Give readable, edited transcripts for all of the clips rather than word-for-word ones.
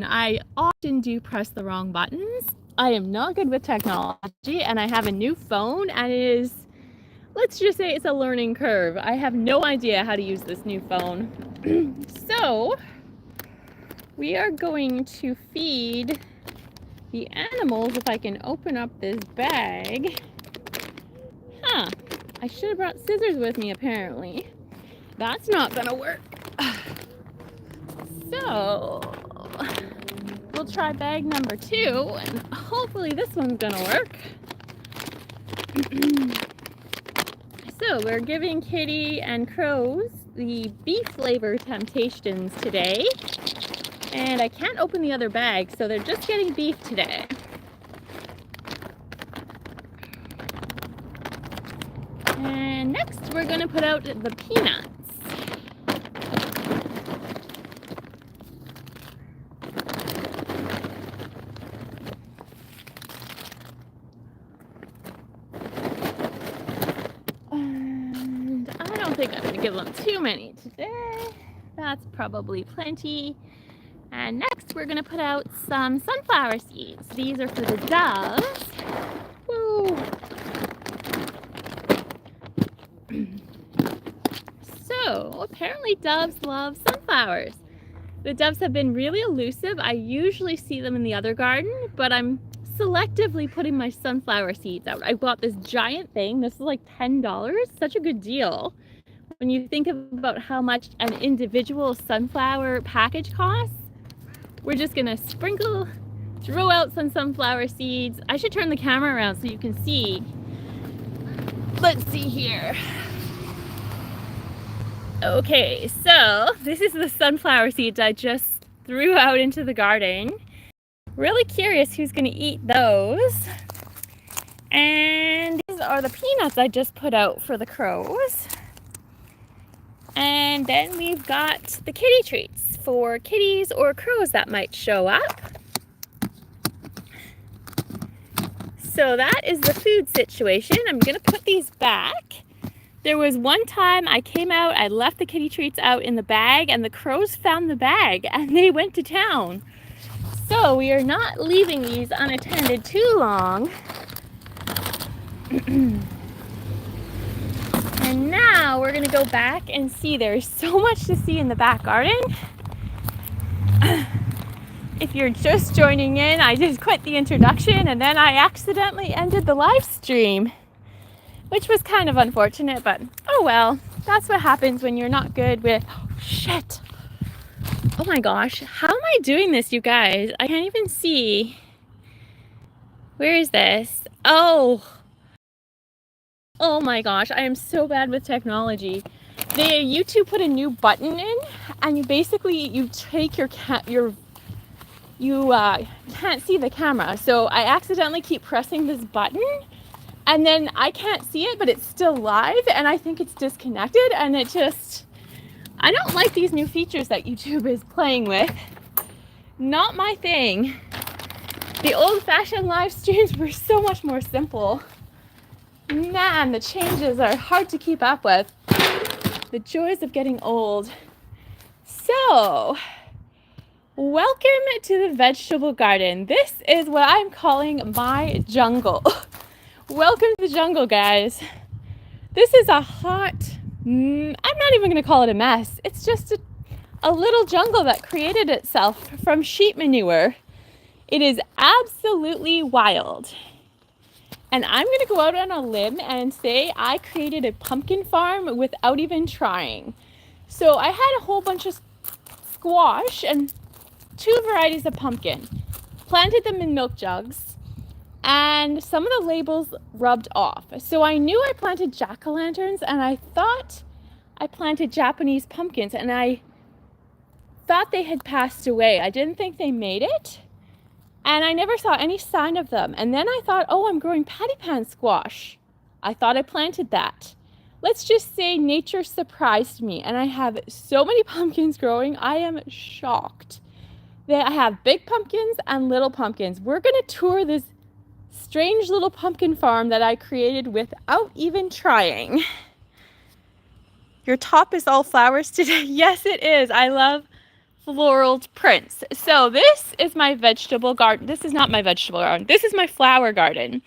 I often do press the wrong buttons. I am not good with technology, and I have a new phone, and it is, let's just say it's a learning curve. I have no idea how to use this new phone. So we are going to feed the animals. If I can open up this bag. I should have brought scissors with me, apparently. That's not gonna work. So we'll try bag number 2, and hopefully this one's gonna work. So we're giving Kitty and Crows the beef flavor temptations today. And I can't open the other bag, so they're just getting beef today. And next we're gonna put out the peanuts. And I don't think I'm gonna give them too many today. That's probably plenty. And next we're gonna put out some sunflower seeds. These are for the doves. Woo! So apparently doves love sunflowers. The doves have been really elusive. I usually see them in the other garden, but I'm selectively putting my sunflower seeds out. I bought this giant thing. This is like $10, such a good deal. When you think about how much an individual sunflower package costs, we're just gonna throw out some sunflower seeds. I should turn the camera around so you can see. Let's see here. Okay, so this is the sunflower seeds I just threw out into the garden. Really curious who's gonna eat those. And these are the peanuts I just put out for the crows. And then we've got the kitty treats for kitties or crows that might show up. So that is the food situation. I'm gonna put these back. There was one time I came out, I left the kitty treats out in the bag, and the crows found the bag and they went to town. So we are not leaving these unattended too long. And now we're gonna go back and see. There's so much to see in the back garden. If you're just joining in, I just quit the introduction and then I accidentally ended the live stream, which was kind of unfortunate, but oh well. That's what happens when you're not good with, oh shit. Oh my gosh, how am I doing this, you guys? I can't even see. Where is this? Oh my gosh, I am so bad with technology. YouTube put a new button in, and you take you can't see the camera. So I accidentally keep pressing this button, and then I can't see it, but it's still live, and I think it's disconnected, and I don't like these new features that YouTube is playing with. Not my thing. The old-fashioned live streams were so much more simple. Man, the changes are hard to keep up with. The joys of getting old. So, welcome to the vegetable garden. This is what I'm calling my jungle. Welcome to the jungle, guys. This is a hot, I'm not even gonna call it a mess. It's just a little jungle that created itself from sheep manure. It is absolutely wild. And I'm gonna go out on a limb and say I created a pumpkin farm without even trying. So I had a whole bunch of squash and 2 varieties of pumpkin. Planted them in milk jugs, and some of the labels rubbed off. So I knew I planted jack-o'-lanterns, and I thought I planted Japanese pumpkins, and I thought they had passed away. I didn't think they made it. And I never saw any sign of them. And then I thought, oh, I'm growing patty pan squash. I thought I planted that. Let's just say nature surprised me. And I have so many pumpkins growing. I am shocked. I have big pumpkins and little pumpkins. We're going to tour this strange little pumpkin farm that I created without even trying. Your top is all flowers today. Yes, it is. I love floral prints. So this is my vegetable garden. This is not my vegetable garden. This is my flower garden.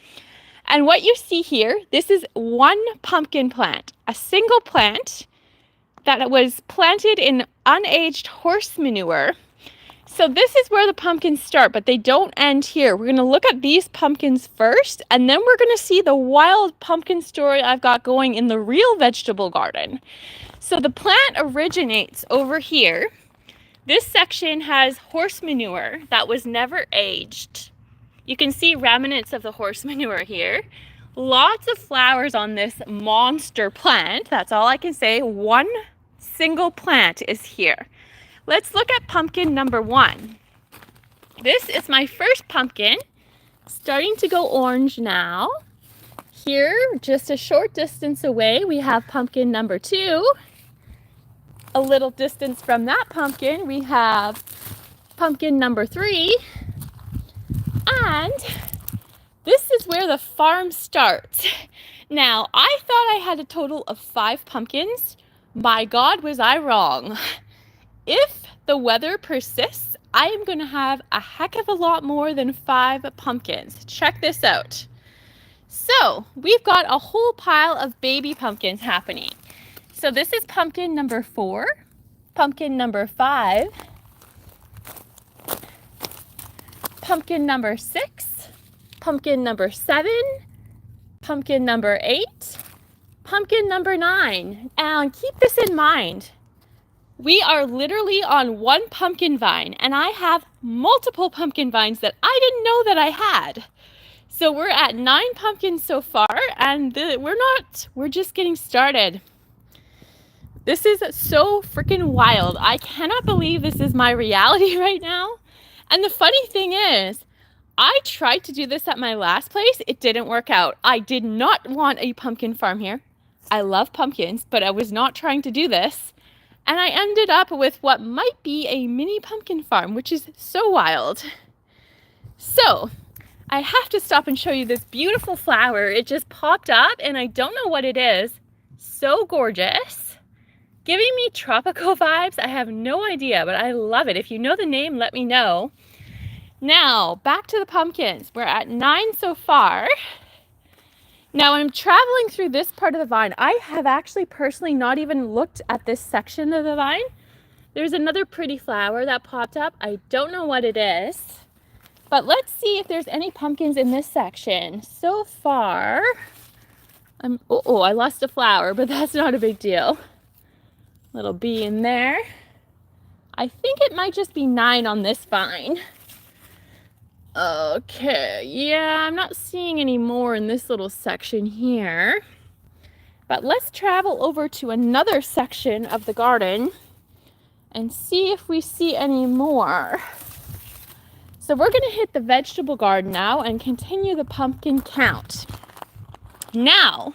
And what you see here, this is one pumpkin plant, a single plant that was planted in unaged horse manure. So this is where the pumpkins start, but they don't end here. We're going to look at these pumpkins first, and then we're going to see the wild pumpkin story I've got going in the real vegetable garden. So the plant originates over here. This section has horse manure that was never aged. You can see remnants of the horse manure here. Lots of flowers on this monster plant. That's all I can say. One single plant is here. Let's look at pumpkin number 1. This is my first pumpkin, starting to go orange now. Here, just a short distance away, we have pumpkin number 2. A little distance from that pumpkin, we have pumpkin number 3. And this is where the farm starts. Now, I thought I had a total of 5 pumpkins. My God, was I wrong. If the weather persists, I am going to have a heck of a lot more than 5 pumpkins. Check this out. So, we've got a whole pile of baby pumpkins happening. So this is pumpkin number 4, pumpkin number 5, pumpkin number 6, pumpkin number 7, pumpkin number 8, pumpkin number 9. And keep this in mind. We are literally on one pumpkin vine, and I have multiple pumpkin vines that I didn't know that I had. So we're at 9 pumpkins so far, and we're just getting started. This is so freaking wild. I cannot believe this is my reality right now. And the funny thing is, I tried to do this at my last place. It didn't work out. I did not want a pumpkin farm here. I love pumpkins, but I was not trying to do this. And I ended up with what might be a mini pumpkin farm, which is so wild. So I have to stop and show you this beautiful flower. It just popped up and I don't know what it is. So gorgeous. Giving me tropical vibes. I have no idea, but I love it. If you know the name, let me know. Now, back to the pumpkins. We're at 9 so far. Now, I'm traveling through this part of the vine. I have actually personally not even looked at this section of the vine. There's another pretty flower that popped up. I don't know what it is. But let's see if there's any pumpkins in this section. So far, I lost a flower, but that's not a big deal. Little bee in there. I think it might just be 9 on this vine. Okay, yeah, I'm not seeing any more in this little section here. But let's travel over to another section of the garden and see if we see any more. So we're going to hit the vegetable garden now and continue the pumpkin count. Now,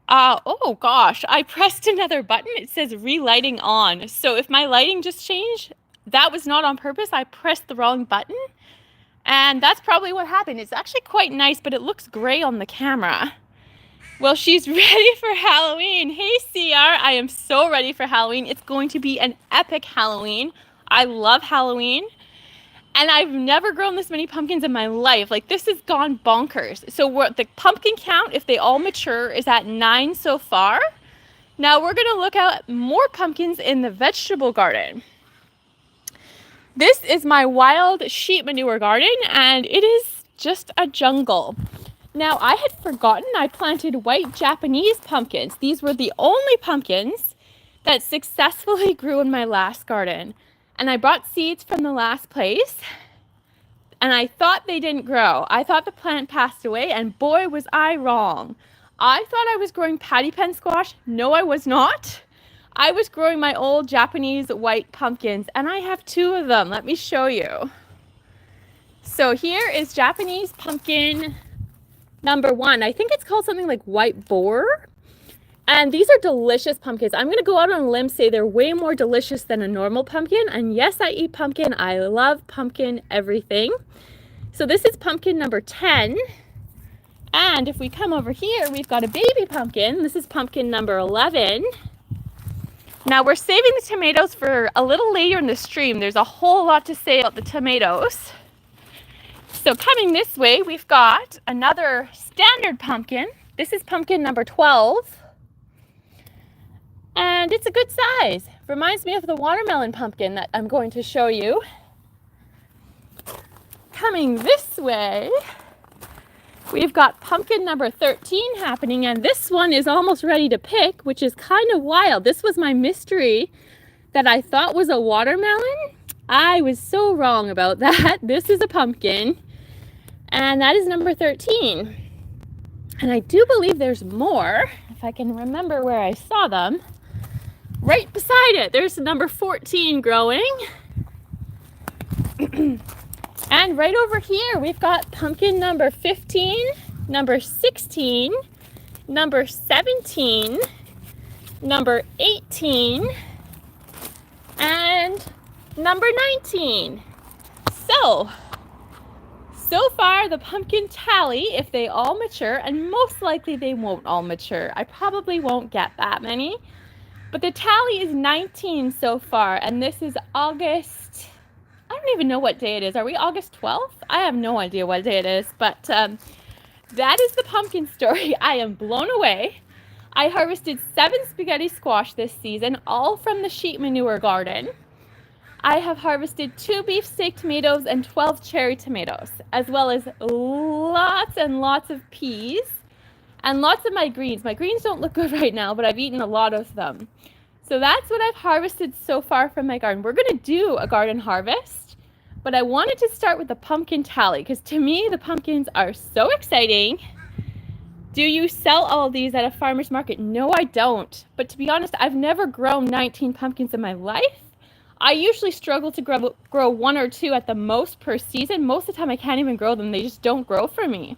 oh gosh, I pressed another button. It says relighting on. So if my lighting just changed, that was not on purpose. I pressed the wrong button. And that's probably what happened. It's actually quite nice, but it looks gray on the camera. Well, she's ready for Halloween. Hey, CR, I am so ready for Halloween. It's going to be an epic Halloween. I love Halloween. And I've never grown this many pumpkins in my life. Like, this has gone bonkers. So the pumpkin count, if they all mature, is at 9 so far. Now we're going to look at more pumpkins in the vegetable garden. This is my wild sheep manure garden, and it is just a jungle. Now, I had forgotten I planted white Japanese pumpkins. These were the only pumpkins that successfully grew in my last garden. And I brought seeds from the last place, and I thought they didn't grow. I thought the plant passed away, and boy, was I wrong. I thought I was growing patty pen squash. No, I was not. I was growing my old Japanese white pumpkins, and I have 2 of them. Let me show you. So here is Japanese pumpkin number 1. I think it's called something like white boar. And these are delicious pumpkins. I'm going to go out on a limb, say they're way more delicious than a normal pumpkin. And yes, I eat pumpkin. I love pumpkin everything. So this is pumpkin number 10. And if we come over here, we've got a baby pumpkin. This is pumpkin number 11. Now we're saving the tomatoes for a little later in the stream. There's a whole lot to say about the tomatoes. So coming this way, we've got another standard pumpkin. This is pumpkin number 12. And it's a good size. Reminds me of the watermelon pumpkin that I'm going to show you. Coming this way, we've got pumpkin number 13 happening, and this one is almost ready to pick, which is kind of wild. This was my mystery that I thought was a watermelon. I was so wrong about that. This is a pumpkin, and that is number 13. And I do believe there's more, if I can remember where I saw them. Right beside it, there's number 14 growing. And right over here, we've got pumpkin number 15, number 16, number 17, number 18, and number 19. So far the pumpkin tally, if they all mature, and most likely they won't all mature. I probably won't get that many. But the tally is 19 so far, and this is August, I don't even know what day it is. Are we August 12th? I have no idea what day it is, but that is the pumpkin story. I am blown away. I harvested 7 spaghetti squash this season, all from the sheep manure garden. I have harvested 2 beefsteak tomatoes and 12 cherry tomatoes, as well as lots and lots of peas. And lots of my greens. My greens don't look good right now, but I've eaten a lot of them. So that's what I've harvested so far from my garden. We're going to do a garden harvest, but I wanted to start with the pumpkin tally because to me, the pumpkins are so exciting. Do you sell all of these at a farmer's market? No, I don't. But to be honest, I've never grown 19 pumpkins in my life. I usually struggle to grow 1 or 2 at the most per season. Most of the time, I can't even grow them. They just don't grow for me.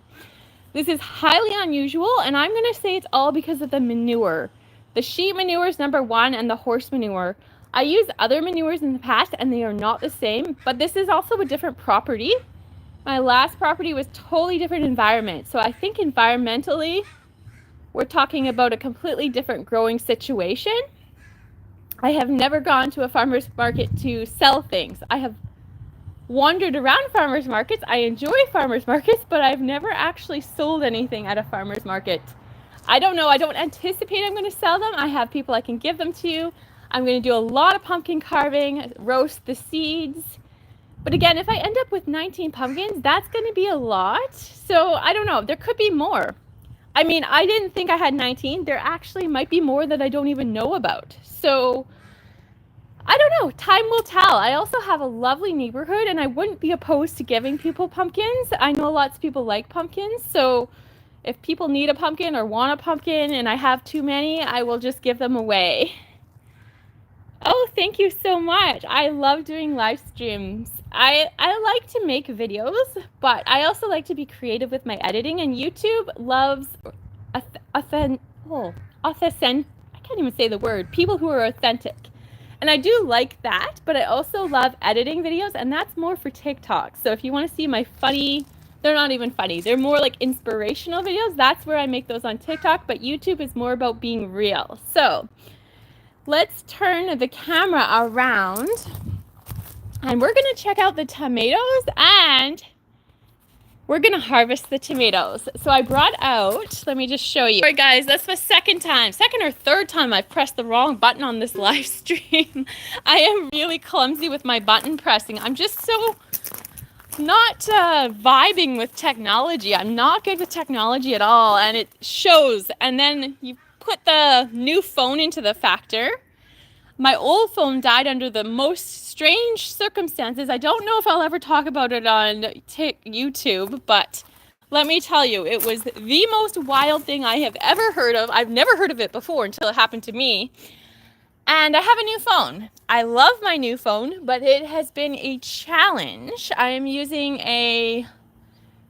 This is highly unusual, and I'm going to say it's all because of the manure. The sheep manure is number 1, and the horse manure. I used other manures in the past, and they are not the same, but this is also a different property. My last property was totally different environment, so I think environmentally, we're talking about a completely different growing situation. I have never gone to a farmer's market to sell things. I have wandered around farmers markets. I enjoy farmers markets, but I've never actually sold anything at a farmers market. I don't know. I don't anticipate I'm going to sell them. I have people I can give them to. I'm going to do a lot of pumpkin carving, roast the seeds. But again, if I end up with 19 pumpkins, that's going to be a lot. So I don't know. There could be more. I mean, I didn't think I had 19. There actually might be more that I don't even know about. So I don't know. Time will tell. I also have a lovely neighborhood, and I wouldn't be opposed to giving people pumpkins. I know lots of people like pumpkins, so if people need a pumpkin or want a pumpkin and I have too many, I will just give them away. Oh, thank you so much. I love doing live streams. I like to make videos, but I also like to be creative with my editing, and YouTube loves I can't even say the word, people who are authentic. And I do like that, but I also love editing videos, and that's more for TikTok. So if you want to see my funny, they're not even funny, they're more like inspirational videos, that's where I make those on TikTok, but YouTube is more about being real. So let's turn the camera around, and we're going to check out the tomatoes, and we're going to harvest the tomatoes. So I brought out, let me just show you. All right, guys, that's the second or third time I've pressed the wrong button on this live stream. I am really clumsy with my button pressing. I'm just so not vibing with technology. I'm not good with technology at all, and it shows. And then you put the new phone into the factor. My old phone died under the most strange circumstances. I don't know if I'll ever talk about it on YouTube, but let me tell you, it was the most wild thing I have ever heard of. I've never heard of it before until it happened to me. And I have a new phone. I love my new phone, but it has been a challenge. I am using a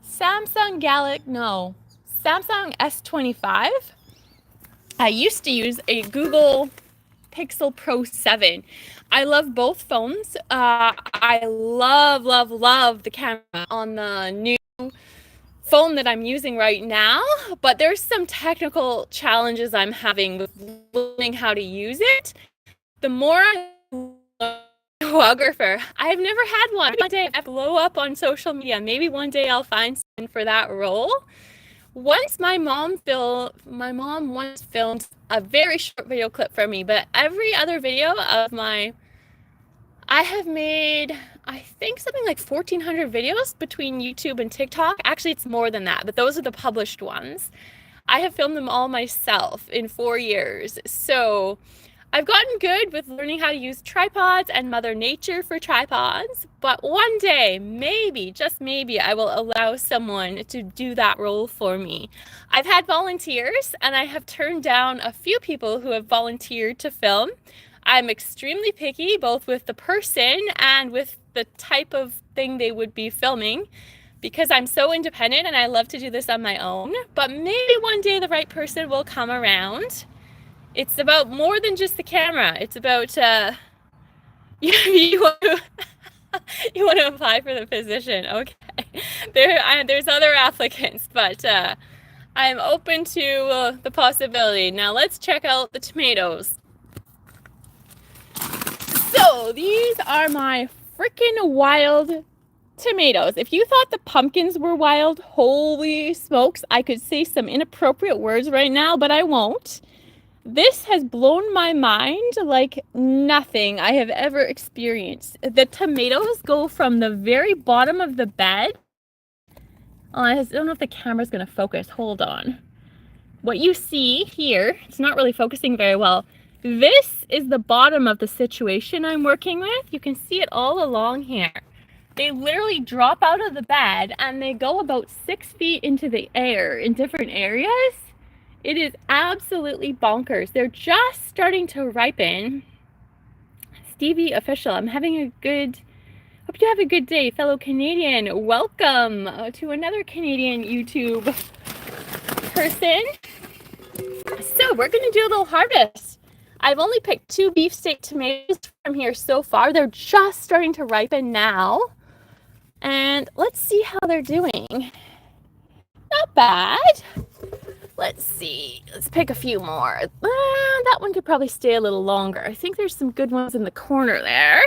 Samsung S25. I used to use a Google Pixel Pro 7. I love both phones. I love the camera on the new phone that I'm using right now, but there's some technical challenges I'm having with learning how to use it. the more I'm a videographer, I've never had one. One day I blow up on social media. Maybe one day I'll find someone for that role. Once my mom once filmed a very short video clip for me, but every other video of I have made, I think, something like 1,400 videos between YouTube and TikTok. Actually, it's more than that, but those are the published ones. I have filmed them all myself in 4 years. So I've gotten good with learning how to use tripods and Mother Nature for tripods, but one day, maybe, just maybe, I will allow someone to do that role for me. I've had volunteers, and I have turned down a few people who have volunteered to film. I'm extremely picky, both with the person and with the type of thing they would be filming, because I'm so independent and I love to do this on my own. But maybe one day the right person will come around. It's about more than just the camera. It's about you want to apply for the position. Okay, there's other applicants, but I'm open to the possibility. Now let's check out the tomatoes. So these are my freaking wild tomatoes. If you thought the pumpkins were wild, holy smokes, I could say some inappropriate words right now, but I won't. This has blown my mind like nothing I have ever experienced. The tomatoes go from the very bottom of the bed. Oh, I don't know if the camera's going to focus. Hold on. What you see here, it's not really focusing very well. This is the bottom of the situation I'm working with. You can see it all along here. They literally drop out of the bed and they go about 6 feet into the air in different areas. It is absolutely bonkers. They're just starting to ripen. Stevie Official, hope you have a good day, fellow Canadian. Welcome to another Canadian YouTube person. So we're gonna do a little harvest. I've only picked 2 beefsteak tomatoes from here so far. They're just starting to ripen now. And let's see how they're doing. Not bad. Let's see. Let's pick a few more. That one could probably stay a little longer. I think there's some good ones in the corner there.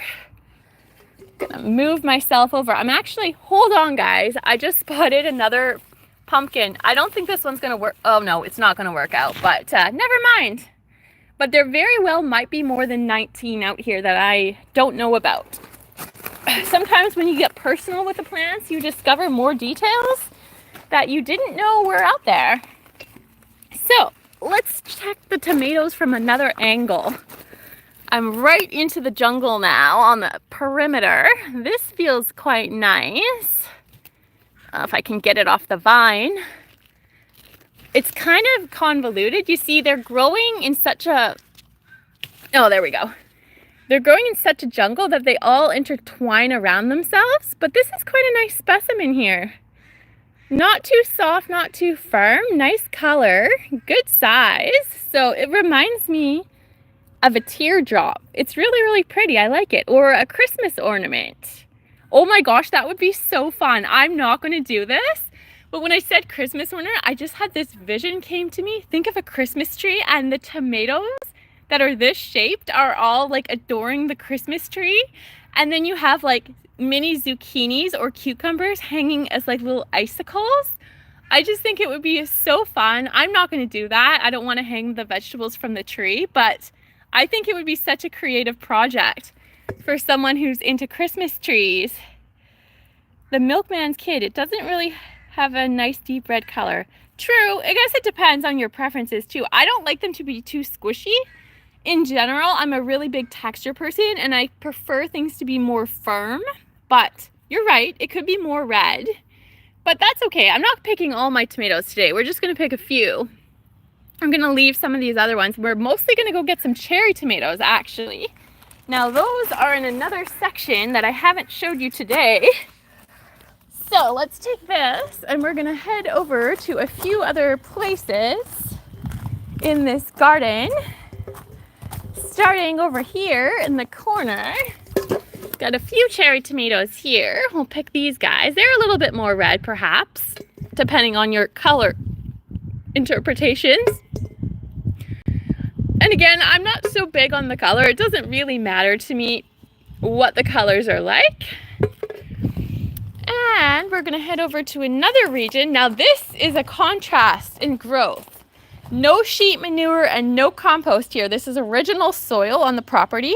Gonna move myself over. Hold on guys. I just spotted another pumpkin. I don't think this one's gonna work. Oh no, it's not gonna work out, but never mind. But there very well might be more than 19 out here that I don't know about. Sometimes when you get personal with the plants, you discover more details that you didn't know were out there. So let's check the tomatoes from another angle. I'm right into the jungle now on the perimeter. This feels quite nice. If I can get it off the vine. It's kind of convoluted. You see, they're growing in such a... Oh, there we go. They're growing in such a jungle that they all intertwine around themselves. But this is quite a nice specimen here. Not too soft, not too firm. Nice color, good size. So it reminds me of a teardrop. It's really, really pretty. I like it. Or a Christmas ornament. Oh my gosh, that would be so fun. I'm not going to do this. But when I said Christmas ornament, I just had this vision came to me. Think of a Christmas tree and the tomatoes that are this shaped are all like adoring the Christmas tree. And then you have like mini zucchinis or cucumbers hanging as like little icicles. I just think it would be so fun. I'm not going to do that. I don't want to hang the vegetables from the tree, but I think it would be such a creative project for someone who's into Christmas trees. The Milkman's Kid, it doesn't really have a nice deep red color. True, I guess it depends on your preferences too. I don't like them to be too squishy. In general, I'm a really big texture person and I prefer things to be more firm, but you're right, it could be more red, but that's okay. I'm not picking all my tomatoes today. We're just gonna pick a few. I'm gonna leave some of these other ones. We're mostly gonna go get some cherry tomatoes actually. Now those are in another section that I haven't showed you today. So let's take this and we're gonna head over to a few other places in this garden. Starting over here in the corner, got a few cherry tomatoes here. We'll pick these guys. They're a little bit more red perhaps, depending on your color interpretations. And And again, I'm not so big on the color. It doesn't really matter to me what the colors are like. And we're gonna head over to another region. Now this is a contrast in growth. No sheet manure and no compost here. This is original soil on the property.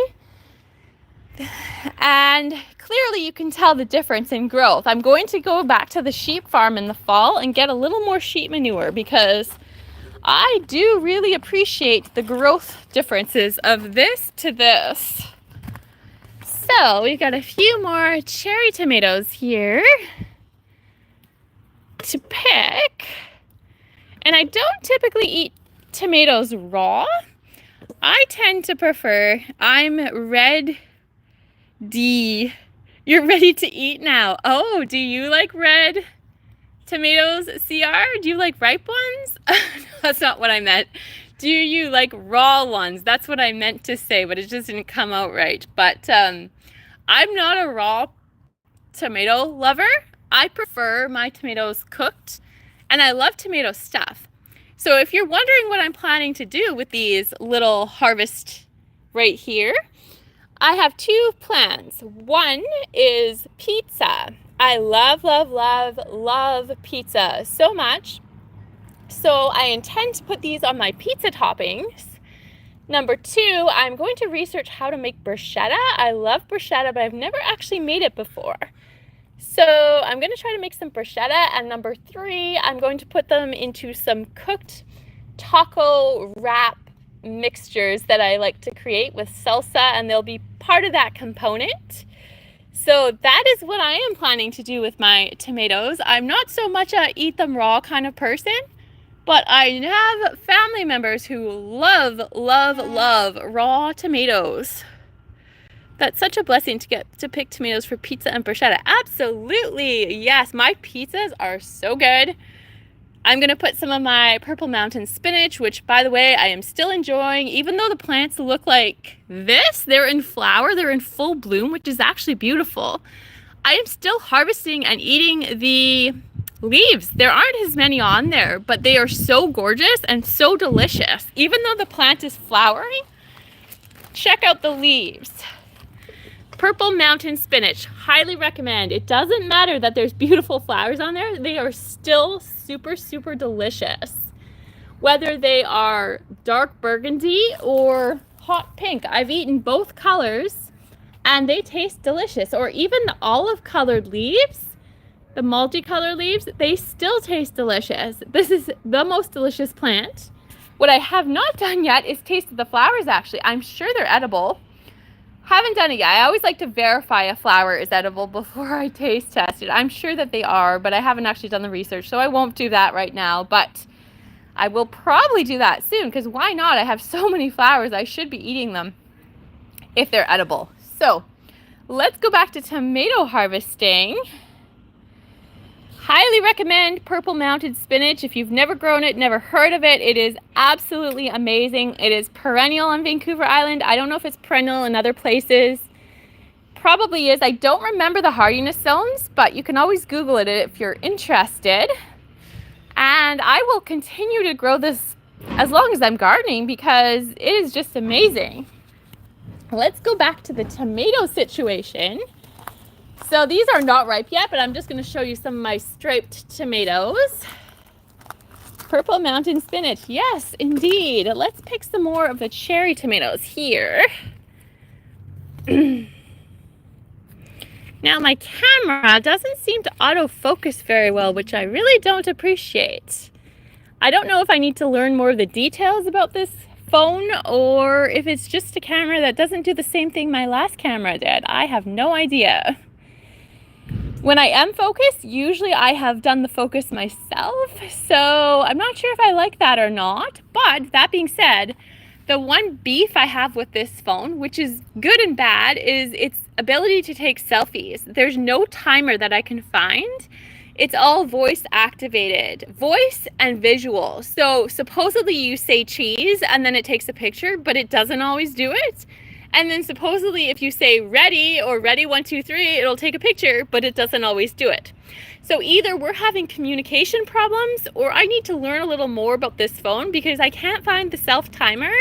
And clearly you can tell the difference in growth. I'm going to go back to the sheep farm in the fall and get a little more sheep manure because I do really appreciate the growth differences of this to this. So we've got a few more cherry tomatoes here to pick. And I don't typically eat tomatoes raw. I tend to prefer, I'm red D. You're ready to eat now. Oh, do you like red tomatoes, CR? Do you like ripe ones? That's not what I meant. Do you like raw ones? That's what I meant to say, but it just didn't come out right. But I'm not a raw tomato lover. I prefer my tomatoes cooked, and I love tomato stuff. So if you're wondering what I'm planning to do with these little harvest right here, I have two plans. One is pizza. I love, love, love, love pizza so much. So I intend to put these on my pizza toppings. Number two, I'm going to research how to make bruschetta. I love bruschetta, but I've never actually made it before. So I'm going to try to make some bruschetta. And number three, I'm going to put them into some cooked taco wrap mixtures that I like to create with salsa, and they'll be part of that component. So that is what I am planning to do with my tomatoes. I'm not so much a eat them raw kind of person, but I have family members who love, love, love raw tomatoes. That's such a blessing to get to pick tomatoes for pizza and bruschetta. Absolutely, yes, my pizzas are so good. I'm gonna put some of my Purple Mountain spinach, which by the way, I am still enjoying. Even though the plants look like this, they're in flower, they're in full bloom, which is actually beautiful. I am still harvesting and eating the leaves. There aren't as many on there, but they are so gorgeous and so delicious. Even though the plant is flowering, check out the leaves. Purple Mountain spinach, highly recommend. It doesn't matter that there's beautiful flowers on there, they are still super, super delicious. Whether they are dark burgundy or hot pink, I've eaten both colors and they taste delicious. Or even the olive colored leaves, the multicolored leaves, they still taste delicious. This is the most delicious plant. What I have not done yet is tasted the flowers actually. I'm sure they're edible. Haven't done it yet. I always like to verify a flower is edible before I taste test it. I'm sure that they are, but I haven't actually done the research, so I won't do that right now. But I will probably do that soon, because why not? I have so many flowers. I should be eating them if they're edible. So let's go back to tomato harvesting. Highly recommend Purple Mountain spinach. If you've never grown it, never heard of it, it is absolutely amazing. It is perennial on Vancouver Island. I don't know if it's perennial in other places. Probably is. I don't remember the hardiness zones, but you can always Google it if you're interested. And I will continue to grow this as long as I'm gardening because it is just amazing. Let's go back to the tomato situation. So these are not ripe yet, but I'm just going to show you some of my striped tomatoes. Purple Mountain spinach. Yes, indeed. Let's pick some more of the cherry tomatoes here. Now my camera doesn't seem to autofocus very well, which I really don't appreciate. I don't know if I need to learn more of the details about this phone or if it's just a camera that doesn't do the same thing my last camera did. I have no idea. When I am focused, usually I have done the focus myself, so I'm not sure if I like that or not. But that being said, the one beef I have with this phone, which is good and bad, is its ability to take selfies. There's no timer that I can find. It's all voice activated, voice and visual. So supposedly you say cheese and then it takes a picture, but it doesn't always do it. And then supposedly if you say ready or ready 1, 2, 3, it'll take a picture, but it doesn't always do it. So either we're having communication problems or I need to learn a little more about this phone because I can't find the self timer.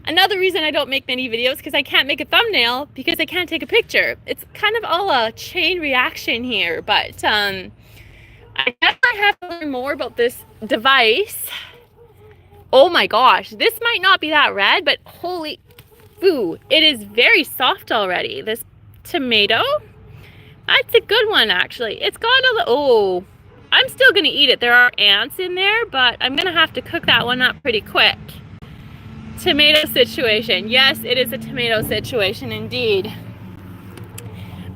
Another reason I don't make many videos because I can't make a thumbnail because I can't take a picture. It's kind of all a chain reaction here, but I definitely have to learn more about this device. Oh my gosh, this might not be that red, but holy, ooh, it is very soft already. This tomato, that's a good one actually. It's got a little, oh, I'm still gonna eat it. There are ants in there, but I'm gonna have to cook that one up pretty quick. Tomato situation. Yes, it is a tomato situation indeed.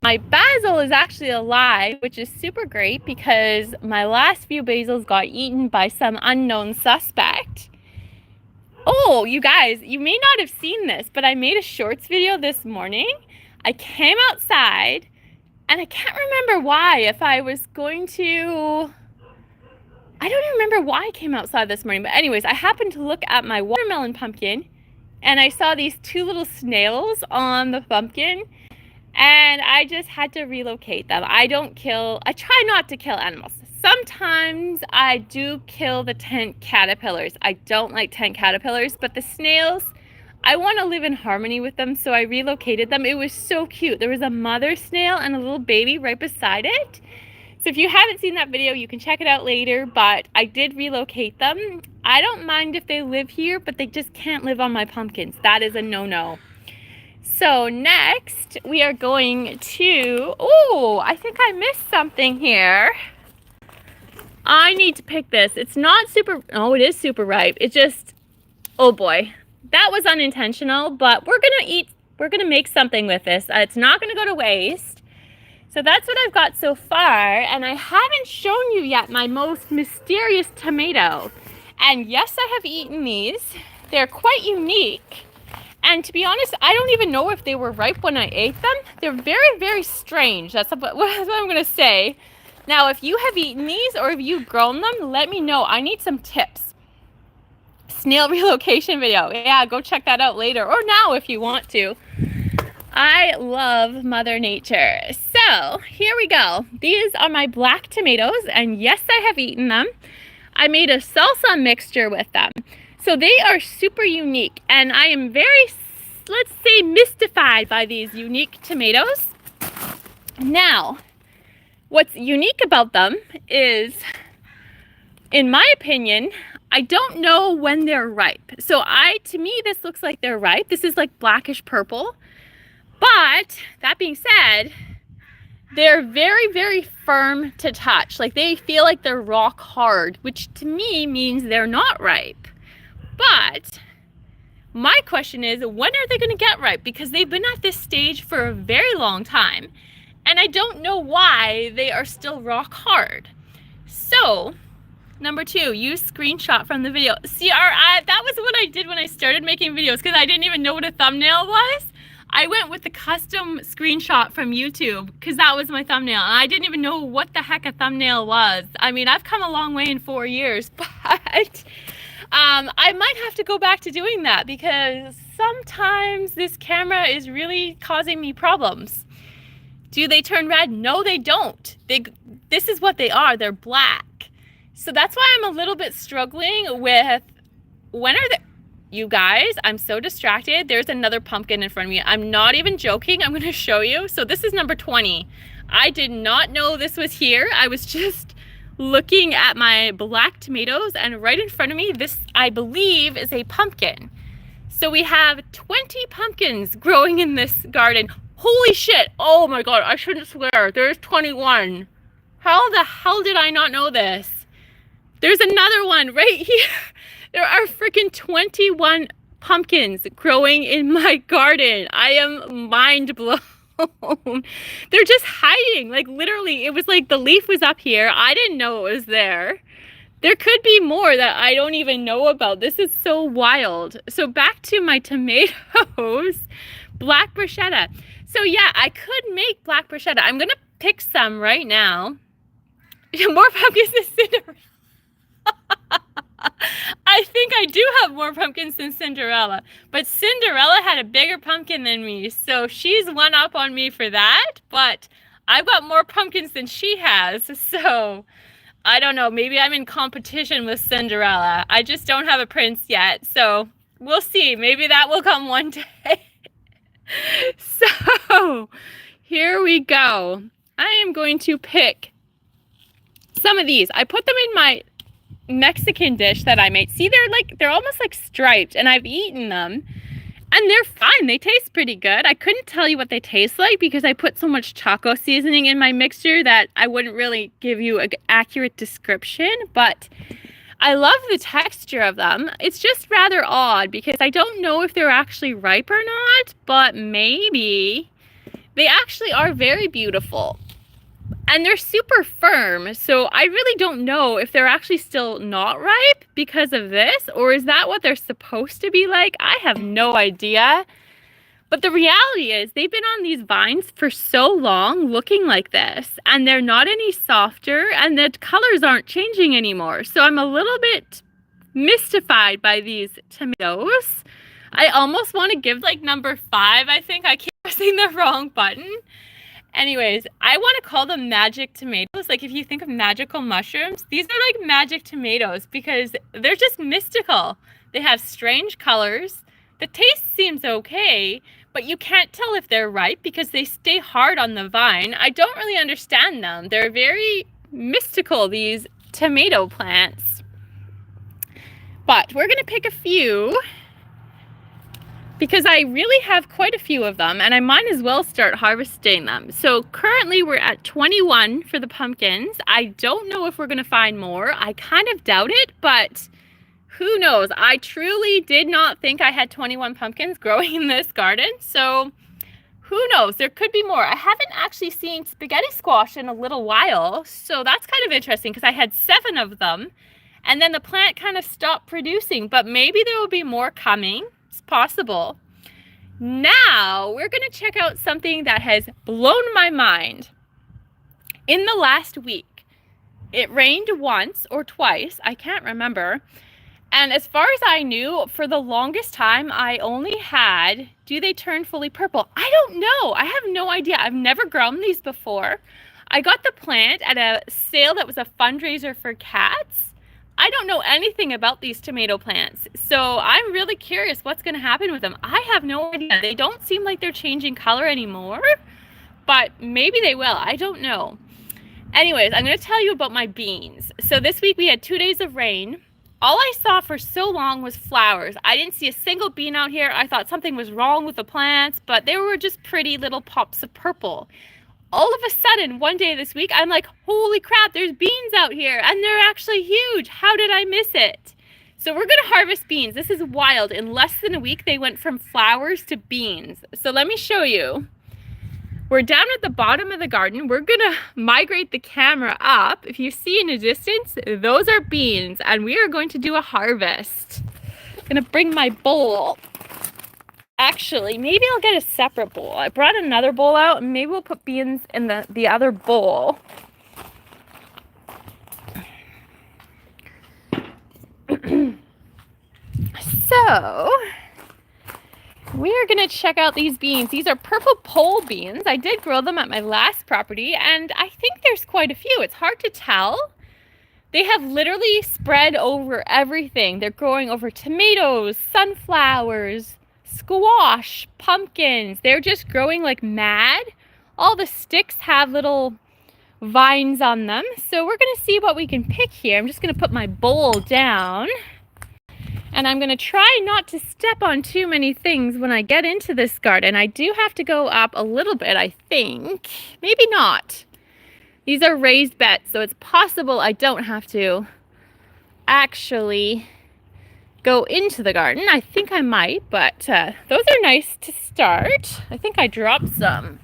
My basil is actually alive, which is super great because my last few basils got eaten by some unknown suspect. Oh, you guys, you may not have seen this, but I made a shorts video this morning. I came outside and I can't remember why, if I was going to, I don't even remember why I came outside this morning, but anyways, I happened to look at my watermelon pumpkin and I saw these two little snails on the pumpkin and I just had to relocate them. I try not to kill animals. Sometimes I do kill the tent caterpillars. I don't like tent caterpillars, but the snails, I want to live in harmony with them, so I relocated them. It was so cute. There was a mother snail and a little baby right beside it. So if you haven't seen that video, you can check it out later, but I did relocate them. I don't mind if they live here, but they just can't live on my pumpkins. That is a no-no. So next, we are going to, oh, I think I missed something here. I need to pick this. It's not super, oh, it is super ripe. It just, oh boy, that was unintentional, but we're gonna make something with this. It's not gonna go to waste. So that's what I've got so far, and I haven't shown you yet my most mysterious tomato. And yes, I have eaten these. They're quite unique. And to be honest, I don't even know if they were ripe when I ate them. They're very, very strange. That's what I'm gonna say. Now, if you have eaten these or if you've grown them, let me know. I need some tips. Snail relocation video. Yeah, go check that out later or now if you want to. I love Mother Nature. So here we go. These are my black tomatoes, and yes, I have eaten them. I made a salsa mixture with them. So they are super unique, and I am very, let's say, mystified by these unique tomatoes. Now, what's unique about them is, in my opinion, I don't know when they're ripe. So to me, this looks like they're ripe. This is like blackish purple. But that being said, they're very, very firm to touch. Like they feel like they're rock hard, which to me means they're not ripe. But my question is, when are they going to get ripe? Because they've been at this stage for a very long time. And I don't know why they are still rock hard. So, number 2, use screenshot from the video. See, that was what I did when I started making videos because I didn't even know what a thumbnail was. I went with the custom screenshot from YouTube because that was my thumbnail. And I didn't even know what the heck a thumbnail was. I mean, I've come a long way in 4 years, but I might have to go back to doing that because sometimes this camera is really causing me problems. Do they turn red? No, they don't. This is what they are. They're black. So that's why I'm a little bit struggling with when are they... You guys, I'm so distracted. There's another pumpkin in front of me. I'm not even joking. I'm going to show you. So this is number 20. I did not know this was here. I was just looking at my black tomatoes, and right in front of me, this, I believe, is a pumpkin. So we have 20 pumpkins growing in this garden. Holy shit. Oh my God, I shouldn't swear. There's 21. How the hell did I not know this? There's another one right here. There are freaking 21 pumpkins growing in my garden. I am mind blown. They're just hiding. Like literally, it was like the leaf was up here. I didn't know it was there. There could be more that I don't even know about. This is so wild. So back to my tomatoes, black bruschetta. So yeah, I could make black bruschetta. I'm gonna pick some right now. More pumpkins than Cinderella. I think I do have more pumpkins than Cinderella, but Cinderella had a bigger pumpkin than me, so she's one up on me for that, but I've got more pumpkins than she has, so I don't know, maybe I'm in competition with Cinderella. I just don't have a prince yet, so we'll see. Maybe that will come one day. So here we go. I am going to pick some of these. I put them in my Mexican dish that I made. See, they're almost like striped, and I've eaten them and they're fine. They taste pretty good. I couldn't tell you what they taste like because I put so much taco seasoning in my mixture that I wouldn't really give you an accurate description, but I love the texture of them. It's just rather odd because I don't know if they're actually ripe or not, but maybe they actually are very beautiful. And they're super firm, so I really don't know if they're actually still not ripe because of this, or is that what they're supposed to be like? I have no idea. But the reality is they've been on these vines for so long looking like this, and they're not any softer, and the colors aren't changing anymore. So I'm a little bit mystified by these tomatoes. I almost want to give like number 5. I think I keep pressing the wrong button. Anyways, I want to call them magic tomatoes. Like if you think of magical mushrooms, these are like magic tomatoes because they're just mystical. They have strange colors. The taste seems okay, but you can't tell if they're ripe because they stay hard on the vine. I don't really understand them. They're very mystical, these tomato plants. But we're going to pick a few because I really have quite a few of them and I might as well start harvesting them. So currently we're at 21 for the pumpkins. I don't know if we're going to find more. I kind of doubt it, but who knows? I truly did not think I had 21 pumpkins growing in this garden. So who knows? There could be more. I haven't actually seen spaghetti squash in a little while. So that's kind of interesting because I had 7 of them and then the plant kind of stopped producing, but maybe there will be more coming. It's possible. Now we're going to check out something that has blown my mind. In the last week, it rained once or twice. I can't remember. And as far as I knew, for the longest time, I only had, do they turn fully purple? I don't know. I have no idea. I've never grown these before. I got the plant at a sale that was a fundraiser for cats. I don't know anything about these tomato plants, so I'm really curious what's going to happen with them. I have no idea. They don't seem like they're changing color anymore, but maybe they will. I don't know. Anyways, I'm going to tell you about my beans. So this week we had 2 days of rain. All I saw for so long was flowers. I didn't see a single bean out here. I thought something was wrong with the plants, but they were just pretty little pops of purple. All of a sudden, one day this week, I'm like, holy crap, there's beans out here, and they're actually huge. How did I miss it? So we're going to harvest beans. This is wild. In less than a week, they went from flowers to beans. So let me show you. We're down at the bottom of the garden. We're going to migrate the camera up. If you see in the distance, those are beans, and we are going to do a harvest. I'm going to bring my bowl. Actually, maybe I'll get a separate bowl. I brought another bowl out, and maybe we'll put beans in the other bowl. So, we are going to check out these beans. These are purple pole beans. I did grow them at my last property, and I think there's quite a few. It's hard to tell. They have literally spread over everything. They're growing over tomatoes, sunflowers, squash, pumpkins. They're just growing like mad. All the sticks have little vines on them. So we're going to see what we can pick here. I'm just going to put my bowl down. And I'm going to try not to step on too many things when I get into this garden. I do have to go up a little bit, I think. Maybe not. These are raised beds, so it's possible I don't have to actually go into the garden. I think I might, but those are nice to start. I think I dropped some.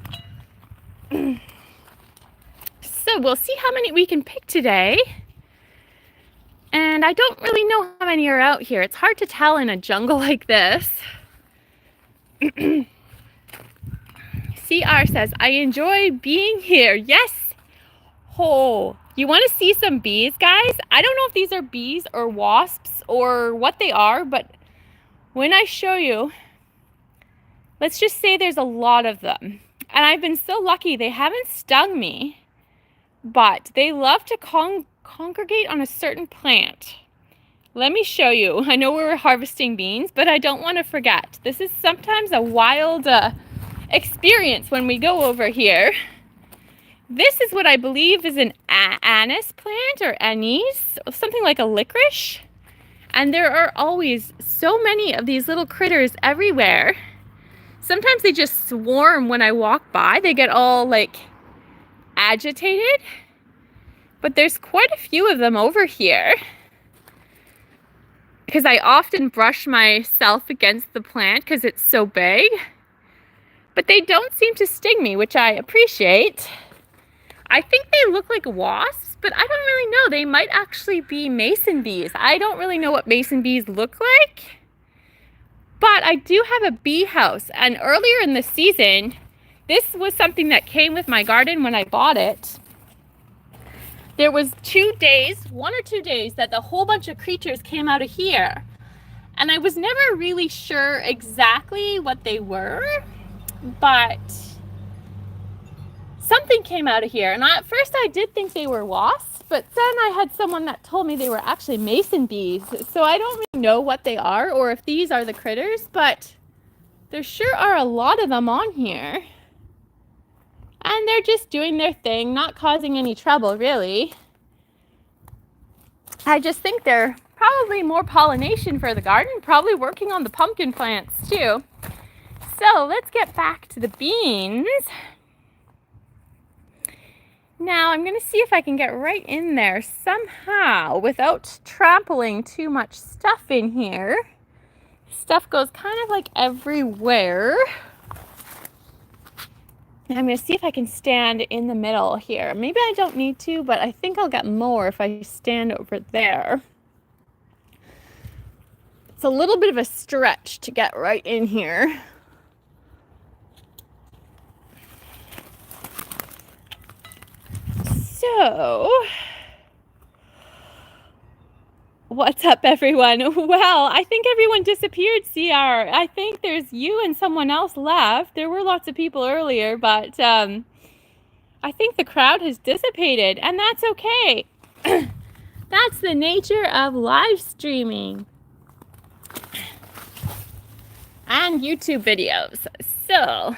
So we'll see how many we can pick today. And I don't really know how many are out here. It's hard to tell in a jungle like this. CR says, I enjoy being here. Yes. Oh, you want to see some bees, guys? I don't know if these are bees or wasps or what they are, but when I show you, let's just say there's a lot of them. And I've been so lucky they haven't stung me, but they love to congregate on a certain plant. Let me show you. I know we're harvesting beans, but I don't want to forget. This is sometimes a wild experience when we go over here. This is what I believe is an anise plant or anise, something like a licorice. And there are always so many of these little critters everywhere. Sometimes they just swarm when I walk by. They get all like agitated. But there's quite a few of them over here. Because I often brush myself against the plant because it's so big. But they don't seem to sting me, which I appreciate. I think they look like wasps, but I don't really know. They might actually be mason bees. I don't really know what mason bees look like. But I do have a bee house. And earlier in the season, this was something that came with my garden when I bought it. There was 2 days, 1 or 2 days, that the whole bunch of creatures came out of here. And I was never really sure exactly what they were, but something came out of here. And at first I did think they were wasps, but then I had someone that told me they were actually mason bees. So I don't really know what they are or if these are the critters, but there sure are a lot of them on here. And they're just doing their thing, not causing any trouble, really. I just think they're probably more pollination for the garden, probably working on the pumpkin plants too. So let's get back to the beans. Now I'm going to see if I can get right in there somehow without trampling too much stuff in here. Stuff goes kind of like everywhere. I'm going to see if I can stand in the middle here. Maybe I don't need to, but I think I'll get more if I stand over there. It's a little bit of a stretch to get right in here. So, what's up, everyone? Well, I think everyone disappeared, CR. I think there's you and someone else left. There were lots of people earlier, but I think the crowd has dissipated, and that's okay. That's the nature of live streaming and YouTube videos. So,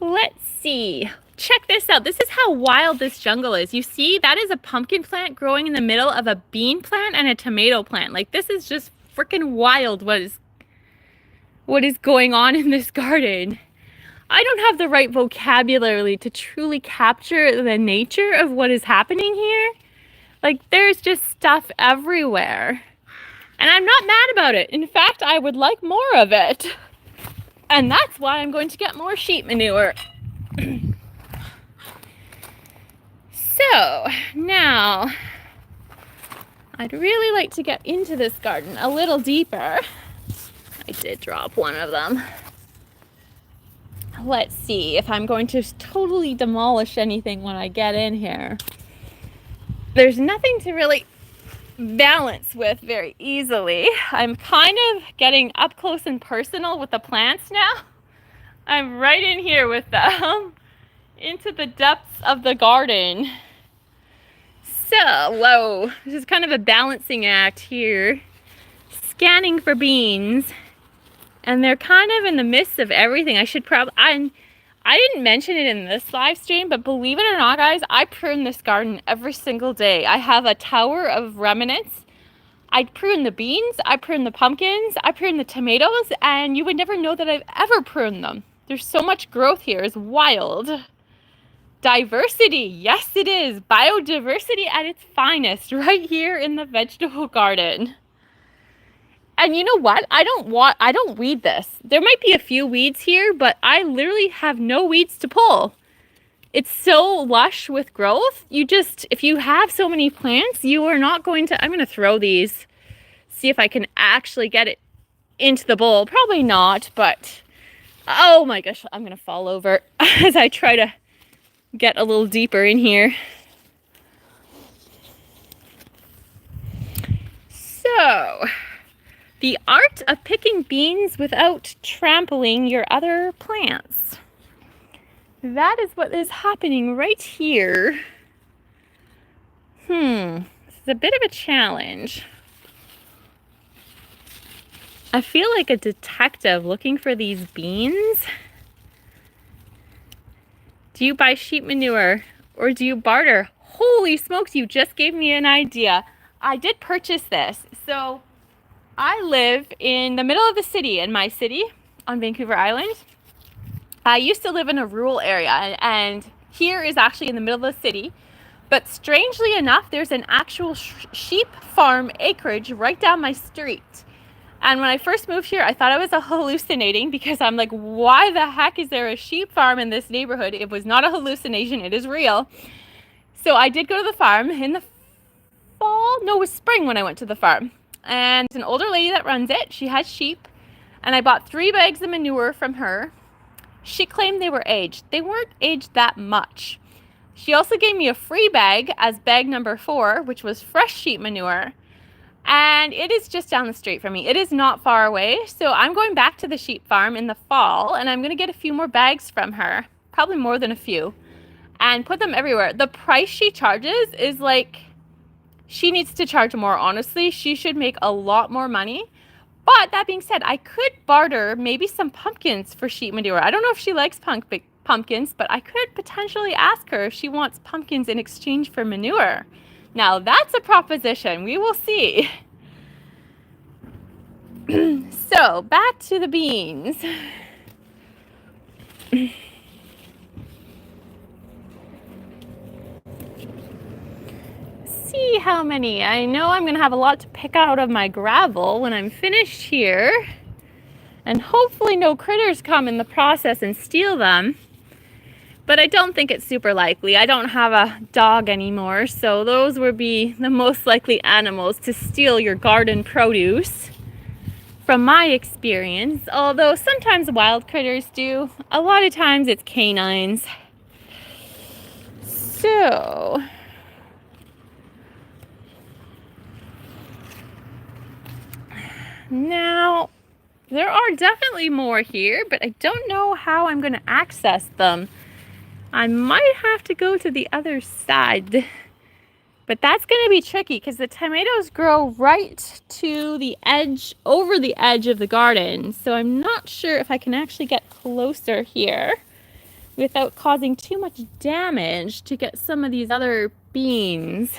let's see. Check this out. This is how wild this jungle is. You see, that is a pumpkin plant growing in the middle of a bean plant and a tomato plant. Like, this is just freaking wild what is going on in this garden. I don't have the right vocabulary to truly capture the nature of what is happening here. Like, there's just stuff everywhere. And I'm not mad about it. In fact, I would like more of it. And that's why I'm going to get more sheep manure. So, now, I'd really like to get into this garden a little deeper. I did drop one of them. Let's see if I'm going to totally demolish anything when I get in here. There's nothing to really balance with very easily. I'm kind of getting up close and personal with the plants now. I'm right in here with them, into the depths of the garden. So, whoa, this is kind of a balancing act here. Scanning for beans. And they're kind of in the midst of everything. I didn't mention it in this live stream, but believe it or not, guys, I prune this garden every single day. I have a tower of remnants. I prune the beans, I prune the pumpkins, I prune the tomatoes, and you would never know that I've ever pruned them. There's so much growth here. It's wild. Diversity, yes it is. Biodiversity at its finest right here in the vegetable garden. And you know what? I don't weed this. There might be a few weeds here, but I literally have no weeds to pull. It's so lush with growth. If you have so many plants, you are not going to, I'm going to throw these, see if I can actually get it into the bowl. Probably not, but oh my gosh, I'm going to fall over as I try to get a little deeper in here. So, the art of picking beans without trampling your other plants. That is what is happening right here. This is a bit of a challenge. I feel like a detective looking for these beans. Do you buy sheep manure or do you barter? Holy smokes, you just gave me an idea. I did purchase this. So I live in the middle of the city, in my city on Vancouver Island. I used to live in a rural area, and here is actually in the middle of the city. But strangely enough, there's an actual sheep farm acreage right down my street. And when I first moved here, I thought I was hallucinating because I'm like, why the heck is there a sheep farm in this neighborhood? It was not a hallucination, it is real. So I did go to the farm in the fall. No, it was spring when I went to the farm. And it's an older lady that runs it. She has sheep. And I bought 3 bags of manure from her. She claimed they were aged. They weren't aged that much. She also gave me a free bag as bag number 4, which was fresh sheep manure. And it is just down the street from me. It is not far away. So I'm going back to the sheep farm in the fall, and I'm going to get a few more bags from her, probably more than a few, and put them everywhere. The price she charges is like, she needs to charge more, honestly. She should make a lot more money. But that being said, I could barter maybe some pumpkins for sheep manure. I don't know if she likes pumpkins, but I could potentially ask her if she wants pumpkins in exchange for manure. Now that's a proposition. We will see. So back to the beans. See how many. I know I'm gonna have a lot to pick out of my gravel when I'm finished here, and hopefully no critters come in the process and steal them, but I don't think it's super likely. I don't have a dog anymore, so those would be the most likely animals to steal your garden produce from my experience, although sometimes wild critters do. A lot of times it's canines. So now, there are definitely more here, but I don't know how I'm going to access them. I might have to go to the other side, but that's going to be tricky because the tomatoes grow right to the edge, over the edge of the garden. So I'm not sure if I can actually get closer here without causing too much damage to get some of these other beans.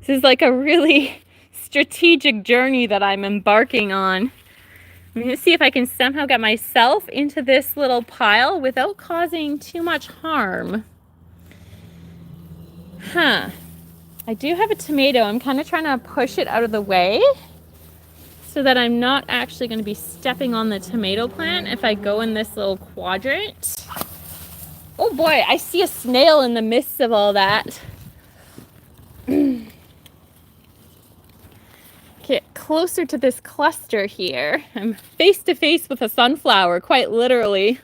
This is like a really strategic journey that I'm embarking on. I'm going to see if I can somehow get myself into this little pile without causing too much harm. I do have a tomato. I'm kind of trying to push it out of the way so that I'm not actually going to be stepping on the tomato plant if I go in this little quadrant. Oh boy, I see a snail in the midst of all that. Get closer to this cluster here. I'm face to face with a sunflower, quite literally.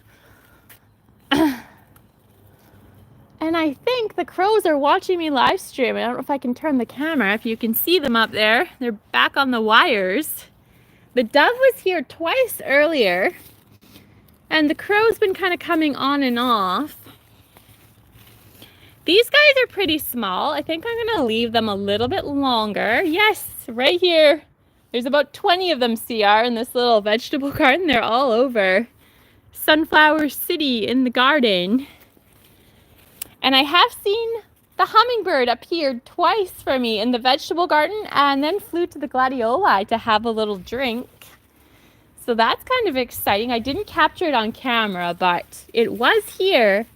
And I think the crows are watching me live stream. I don't know if I can turn the camera, if you can see them up there. They're back on the wires. The dove was here twice earlier, and the crow's been kind of coming on and off. These guys are pretty small. I think I'm gonna leave them a little bit longer. Yes, right here. There's about 20 of them, CR, in this little vegetable garden. They're all over. Sunflower City in the garden. And I have seen the hummingbird appeared twice for me in the vegetable garden and then flew to the gladioli to have a little drink. So that's kind of exciting. I didn't capture it on camera, but it was here.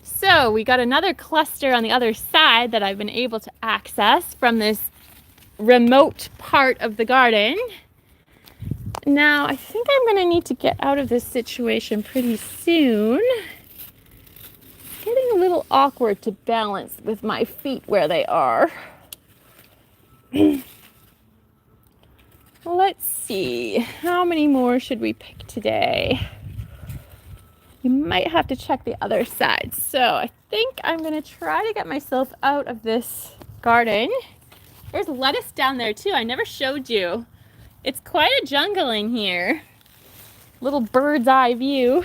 So we got another cluster on the other side that I've been able to access from this remote part of the garden. Now I think I'm going to need to get out of this situation pretty soon. It's getting a little awkward to balance with my feet where they are. Let's see, how many more should we pick today? You might have to check the other side. So I think I'm gonna try to get myself out of this garden. There's lettuce down there too. I never showed you. It's quite a jungle in here. Little bird's eye view.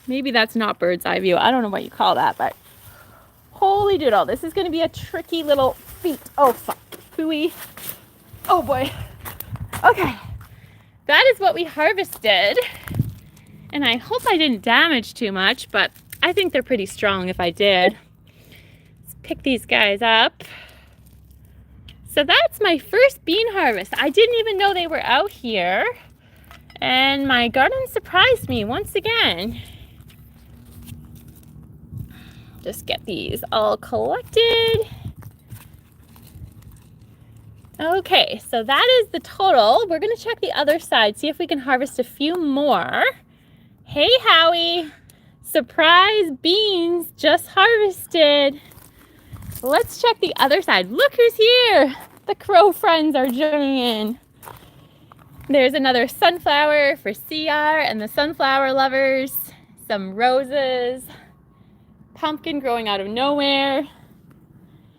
Maybe that's not bird's eye view. I don't know what you call that, but holy doodle. This is gonna be a tricky little feat. Oh fuck. Hooey. Oh boy. Okay, that is what we harvested. And I hope I didn't damage too much, but I think they're pretty strong if I did. Let's pick these guys up. So that's my first bean harvest. I didn't even know they were out here. And my garden surprised me once again. Just get these all collected. Okay, so that is the total. We're gonna check the other side, see if we can harvest a few more. Hey, Howie, surprise beans just harvested. Let's check the other side. Look who's here. The crow friends are joining in. There's another sunflower for CR and the sunflower lovers. Some roses. Pumpkin growing out of nowhere.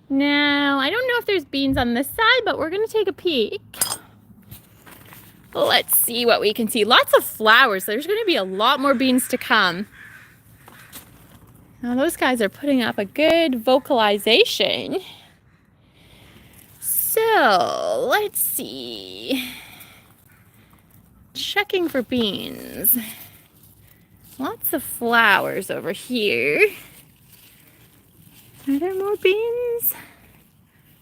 Now, I don't know if there's beans on this side, but we're gonna take a peek. Let's see what we can see. Lots of flowers. There's gonna be a lot more beans to come. Now those guys are putting up a good vocalization. So, let's see. Checking for beans. Lots of flowers over here. Are there more beans?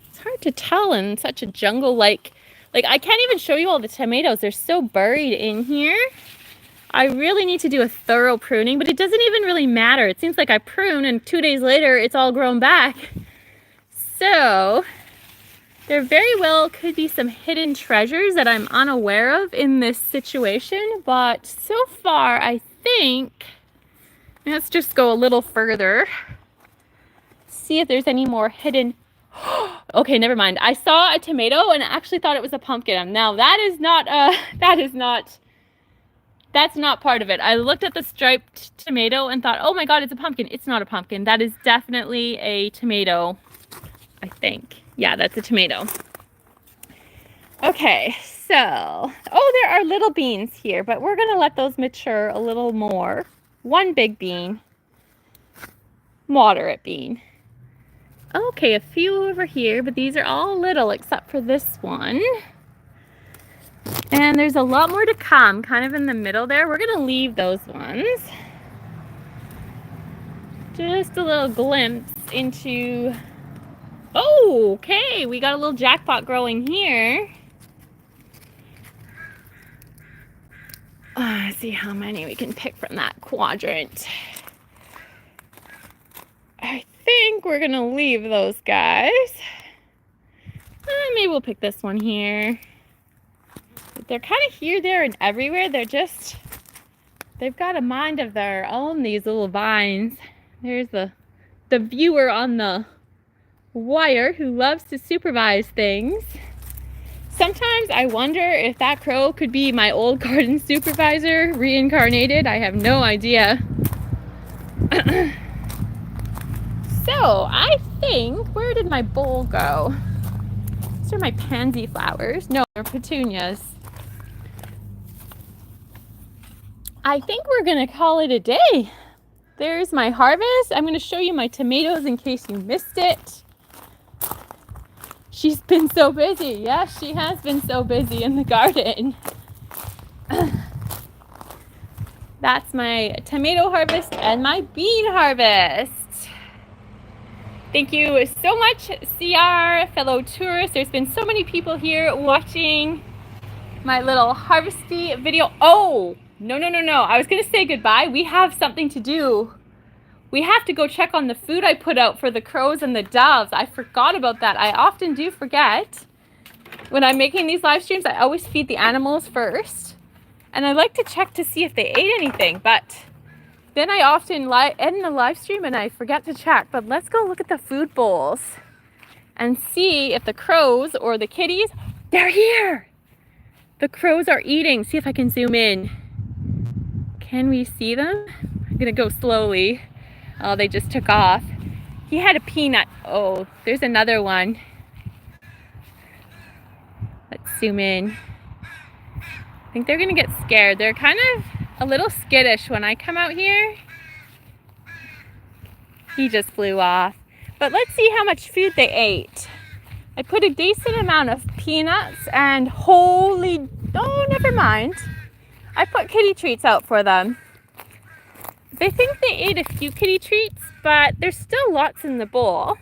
It's hard to tell in such a jungle like I can't even show you all the tomatoes. They're so buried in here. I really need to do a thorough pruning, but it doesn't even really matter. It seems like I prune and 2 days later it's all grown back. So there very well could be some hidden treasures that I'm unaware of in this situation, but so far I think, let's just go a little further. See if there's any more hidden. Okay, never mind. I saw a tomato and I actually thought it was a pumpkin. Now that is not that's not part of it. I looked at the striped tomato and thought, oh my god, it's a pumpkin. It's not a pumpkin. That is definitely a tomato, I think. Yeah, that's a tomato. Okay, so, oh, there are little beans here, but we're gonna let those mature a little more. One big bean, moderate bean. Okay, a few over here, but these are all little except for this one. And there's a lot more to come, kind of in the middle there. We're gonna leave those ones. Just a little glimpse into, oh, okay, we got a little jackpot growing here. Let's see how many we can pick from that quadrant. I think we're gonna leave those guys. Maybe we'll pick this one here. They're kind of here, there, and everywhere. They've got a mind of their own, these little vines. There's the viewer on the wire who loves to supervise things. Sometimes I wonder if that crow could be my old garden supervisor reincarnated. I have no idea. So, I think, where did my bowl go? These are my pansy flowers. No, they're petunias. I think we're gonna call it a day. There's my harvest. I'm gonna show you my tomatoes in case you missed it. She's been so busy. Yes, she has been so busy in the garden. That's my tomato harvest and my bean harvest. Thank you so much, CR, fellow tourists. There's been so many people here watching my little harvesty video. Oh, no. I was gonna say goodbye. We have something to do. We have to go check on the food I put out for the crows and the doves. I forgot about that. I often do forget. When I'm making these live streams, I always feed the animals first. And I like to check to see if they ate anything, but then I often end the live stream and I forget to check. But let's go look at the food bowls and see if the crows or the kitties, they're here. The crows are eating. See if I can zoom in. Can we see them? I'm gonna go slowly. Oh, they just took off. He had a peanut. Oh, there's another one. Let's zoom in. I think they're gonna get scared. They're kind of a little skittish when I come out here. He just flew off. But let's see how much food they ate. I put a decent amount of peanuts and holy, oh, never mind. I put kitty treats out for them. They think they ate a few kitty treats, but there's still lots in the bowl.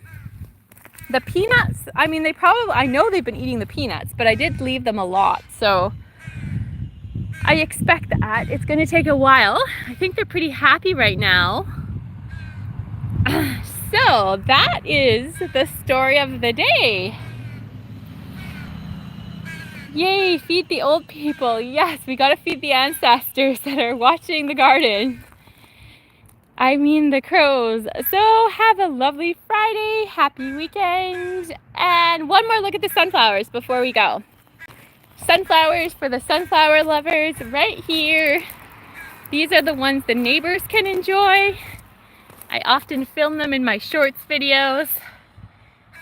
The peanuts, I mean, I know they've been eating the peanuts, but I did leave them a lot, so I expect that. It's going to take a while. I think they're pretty happy right now. So that is the story of the day. Yay, feed the old people. Yes, we got to feed the ancestors that are watching the garden. I mean the crows. So have a lovely Friday, happy weekend, and one more look at the sunflowers before we go. Sunflowers for the sunflower lovers right here. These are the ones the neighbors can enjoy. I often film them in my shorts videos.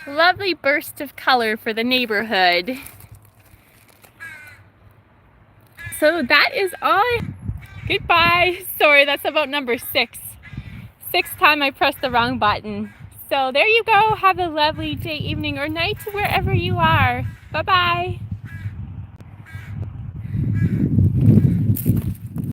Lovely burst of color for the neighborhood. So that is all. Goodbye. Sorry, that's about number 6. 6th time I pressed the wrong button. So there you go. Have a lovely day, evening, or night wherever you are. Bye-bye.